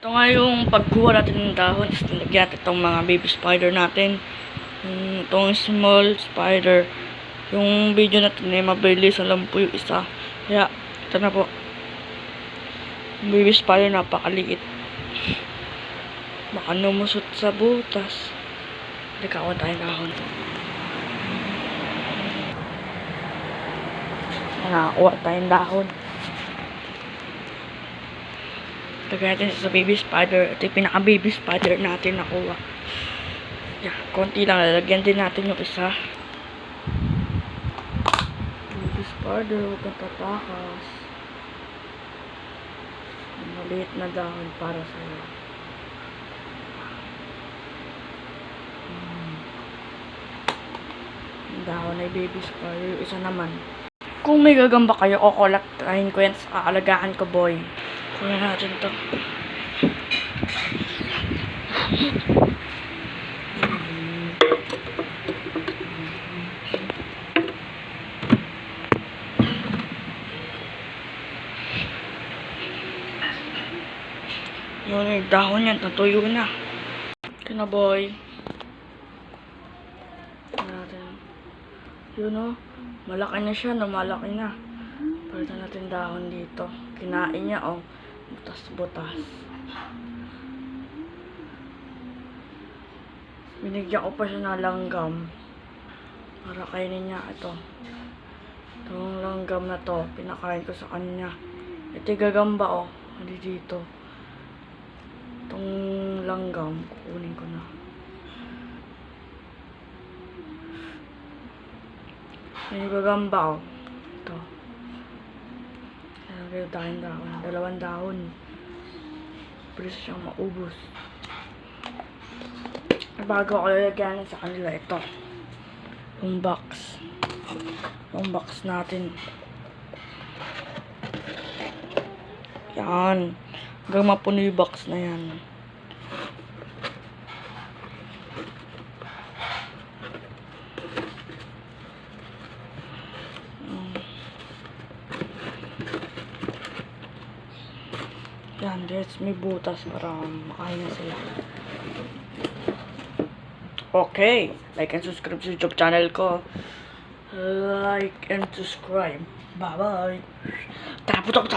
Ito nga yung pagkuha natin ng dahon. Lagyan natin itong mga baby spider natin. Itong small spider. Yung video natin ay mabilis. Alam po yung isa. Kaya, ito na po. Yung baby spider napakaliit. Baka numusot sa butas. Nagkakuha tayong dahon. Nakakuha tayong dahon. Lagyan natin sa baby spider. Ito yung pinaka baby spider natin nakuha. Yeah, konti lang. Lalagyan din natin yung isa. Baby spider, huwag kang tatakas. Maliit na dahon para sa'yo. Yung dahon ay baby spider. Isa naman. Kung may gagamba kayo, kukolektahin ko yan sa alagaan ko, boy. Kunin natin to. Yun yung dahon yan, natuyo na. Ito na, boy. Yun o, malaki na siya, no? Malaki na. Palitan natin dahon dito. Kinain niya, oh. Butas-butas. Binigyan ko pa siya ng langgam. Para kainin niya ito. Itong langgam na to, pinakain ko sa kanya. Ito yung gagamba, oh. Hindi dito. Itong langgam, kukunin ko na. Yung gagamba, oh. Ito. Kaya tayong dahon. 2 dahon. Pwede siyang maubos. Bago ako lalagyan sa kanila, ito. Yung box. Yung box natin. Yan. Hanggang mapuno yung box na yan. Yan, there's may butas para makain na sila. Okay, like and subscribe sa YouTube channel ko. Like and subscribe. Bye-bye. Tara, putok.